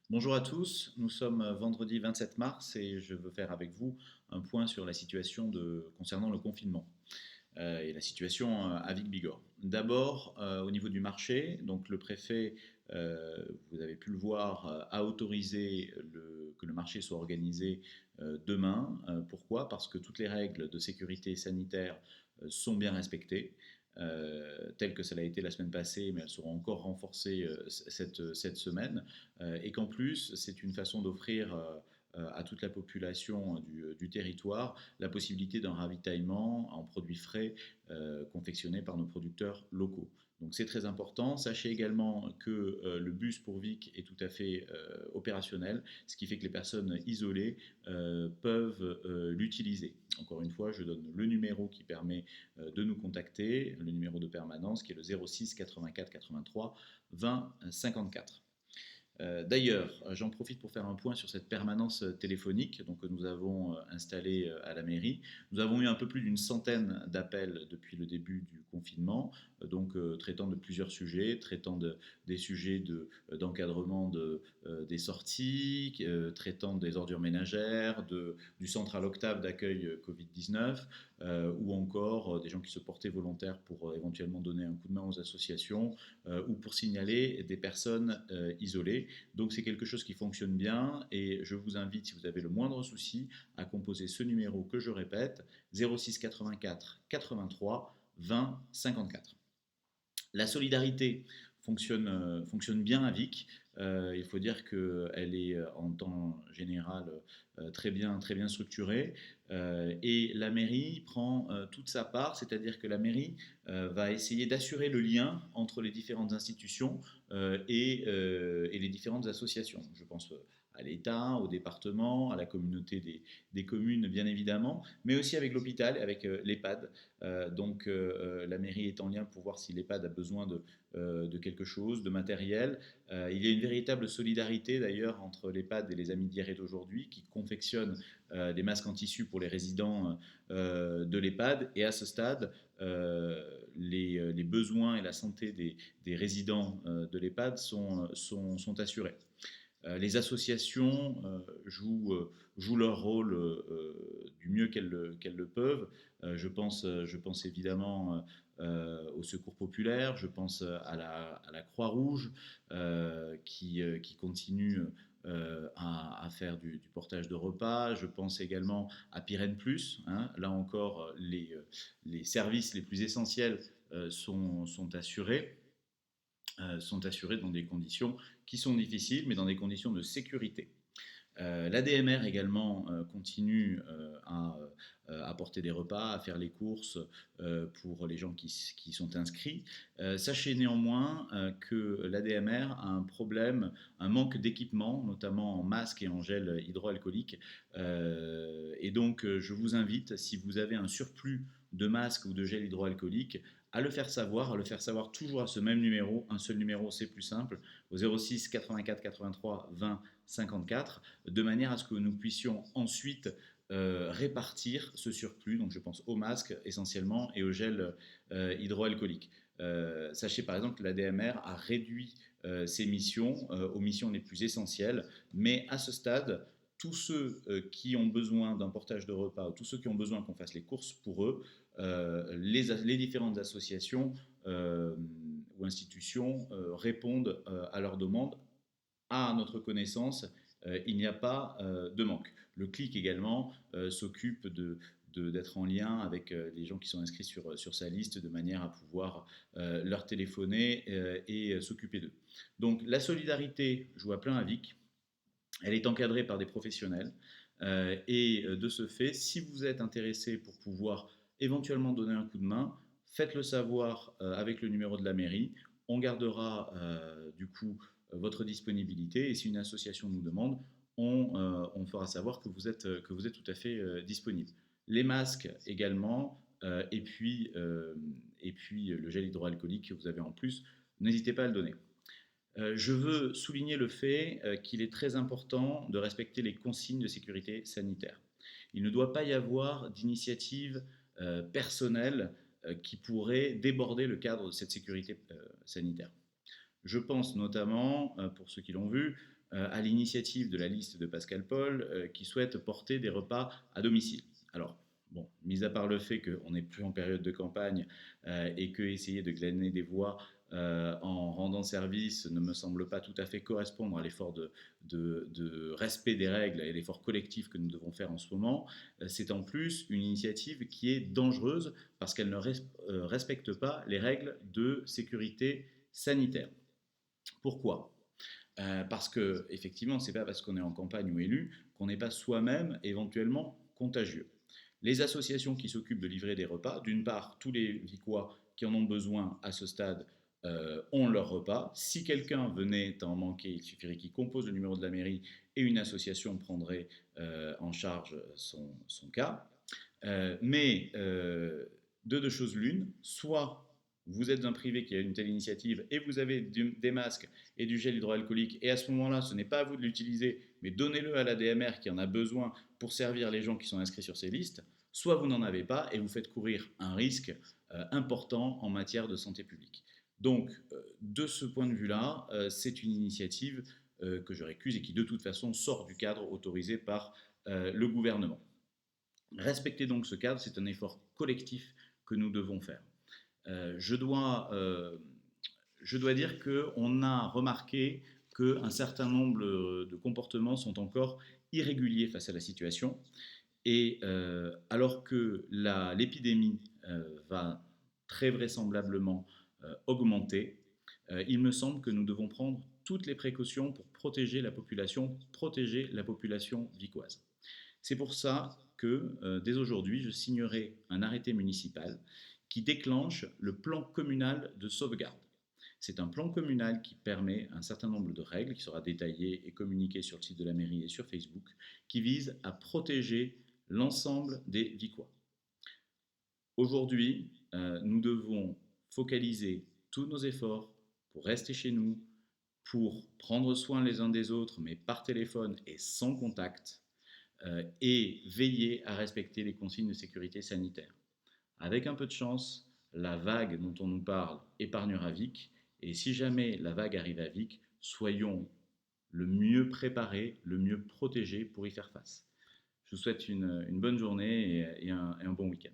Bonjour à tous, nous sommes vendredi 27 mars et je veux faire avec vous un point sur la situation concernant le confinement et la situation à Vic-Bigorre. D'abord, au niveau du marché, donc le préfet, vous avez pu le voir, a autorisé que le marché soit organisé demain. Pourquoi? Parce que toutes les règles de sécurité sanitaire sont bien respectées. Telles que ça l'a été la semaine passée, mais elles seront encore renforcées cette semaine, et qu'en plus, c'est une façon d'offrir à toute la population du territoire la possibilité d'un ravitaillement en produits frais confectionnés par nos producteurs locaux. Donc c'est très important. Sachez également que le bus pour Vic est tout à fait opérationnel, ce qui fait que les personnes isolées peuvent l'utiliser. Encore une fois, je donne le numéro qui permet de nous contacter, le numéro de permanence qui est le 06 84 83 20 54. D'ailleurs, j'en profite pour faire un point sur cette permanence téléphonique donc, que nous avons installée à la mairie. Nous avons eu un peu plus d'une centaine d'appels depuis le début du confinement, traitant de plusieurs sujets, des sujets d'encadrement des sorties, traitant des ordures ménagères, du centre à l'octave d'accueil Covid-19, ou encore des gens qui se portaient volontaires pour éventuellement donner un coup de main aux associations ou pour signaler des personnes isolées. Donc c'est quelque chose qui fonctionne bien et je vous invite, si vous avez le moindre souci, à composer ce numéro que je répète, 06 84 83 20 54. La solidarité fonctionne bien à Vic. Il faut dire qu'elle est en temps général très bien structurée. Et la mairie prend toute sa part, c'est-à-dire que la mairie va essayer d'assurer le lien entre les différentes institutions et les différentes associations. Je pense à l'État, au département, à la communauté des communes, bien évidemment, mais aussi avec l'hôpital, avec l'EHPAD. La mairie est en lien pour voir si l'EHPAD a besoin de quelque chose, de matériel. Il y a une véritable solidarité d'ailleurs entre l'EHPAD et les Amis d'hier et d'aujourd'hui qui confectionnent des masques en tissu pour les résidents de l'EHPAD. Et à ce stade, les besoins et la santé des résidents de l'EHPAD sont assurés. Les associations jouent leur rôle du mieux qu'elles le peuvent. Je pense évidemment au Secours populaire, je pense à la Croix-Rouge qui continue à faire du portage de repas. Je pense également à Pyrène Plus. Hein. Là encore, les services les plus essentiels sont assurés dans des conditions qui sont difficiles, mais dans des conditions de sécurité. L'ADMR également continue à apporter des repas, à faire les courses pour les gens qui sont inscrits. Sachez néanmoins que l'ADMR a un problème, un manque d'équipement, notamment en masques et en gel hydroalcoolique. Je vous invite, si vous avez un surplus de masques ou de gel hydroalcoolique, à le faire savoir toujours à ce même numéro. Un seul numéro, c'est plus simple, au 06 84 83 20 54, de manière à ce que nous puissions ensuite répartir ce surplus. Donc je pense aux masques essentiellement et au gel hydroalcoolique. Sachez par exemple que la DMR a réduit ses missions aux missions les plus essentielles, mais à ce stade, tous ceux qui ont besoin d'un portage de repas, ou tous ceux qui ont besoin qu'on fasse les courses pour eux, les différentes associations ou institutions répondent à leurs demandes. À notre connaissance, il n'y a pas de manque. Le CLIC également s'occupe d'être en lien avec les gens qui sont inscrits sur sa liste de manière à pouvoir leur téléphoner et s'occuper d'eux. Donc la solidarité joue à plein à Vic. Elle est encadrée par des professionnels. De ce fait, si vous êtes intéressé pour pouvoir éventuellement donner un coup de main, faites-le savoir avec le numéro de la mairie. On gardera du coup votre disponibilité et si une association nous demande, on fera savoir que vous êtes tout à fait disponible. Les masques également, et puis le gel hydroalcoolique que vous avez en plus, n'hésitez pas à le donner. Je veux souligner le fait qu'il est très important de respecter les consignes de sécurité sanitaire. Il ne doit pas y avoir d'initiative personnelle qui pourrait déborder le cadre de cette sécurité sanitaire. Je pense notamment, pour ceux qui l'ont vu, à l'initiative de la liste de Pascal Paul, qui souhaite porter des repas à domicile. Alors, bon, mis à part le fait qu'on n'est plus en période de campagne et que essayer de glaner des voix en rendant service ne me semble pas tout à fait correspondre à l'effort de respect des règles et l'effort collectif que nous devons faire en ce moment, c'est en plus une initiative qui est dangereuse parce qu'elle ne respecte pas les règles de sécurité sanitaire. Pourquoi? Parce que, effectivement, c'est pas parce qu'on est en campagne ou élu qu'on n'est pas soi-même éventuellement contagieux. Les associations qui s'occupent de livrer des repas, d'une part, tous les Vicois qui en ont besoin à ce stade ont leur repas. Si quelqu'un venait à en manquer, il suffirait qu'il compose le numéro de la mairie et une association prendrait en charge son cas. Mais de deux choses l'une, soit vous êtes un privé qui a une telle initiative et vous avez des masques et du gel hydroalcoolique, et à ce moment-là, ce n'est pas à vous de l'utiliser, mais donnez-le à la DMR qui en a besoin pour servir les gens qui sont inscrits sur ces listes, soit vous n'en avez pas et vous faites courir un risque important en matière de santé publique. Donc, de ce point de vue-là, c'est une initiative que je récuse et qui de toute façon sort du cadre autorisé par le gouvernement. Respecter donc ce cadre, c'est un effort collectif que nous devons faire. Euh, je, dois, euh, je dois dire qu'on a remarqué qu'un certain nombre de comportements sont encore irréguliers face à la situation. Et alors que l'épidémie va très vraisemblablement augmenter, il me semble que nous devons prendre toutes les précautions pour protéger la population vicoise. C'est pour ça que dès aujourd'hui, je signerai un arrêté municipal qui déclenche le plan communal de sauvegarde. C'est un plan communal qui permet un certain nombre de règles, qui sera détaillé et communiqué sur le site de la mairie et sur Facebook, qui vise à protéger l'ensemble des Vicois. Aujourd'hui, nous devons focaliser tous nos efforts pour rester chez nous, pour prendre soin les uns des autres, mais par téléphone et sans contact, et veiller à respecter les consignes de sécurité sanitaire. Avec un peu de chance, la vague dont on nous parle épargnera Vic, et si jamais la vague arrive à Vic, soyons le mieux préparés, le mieux protégés pour y faire face. Je vous souhaite une bonne journée et un bon week-end.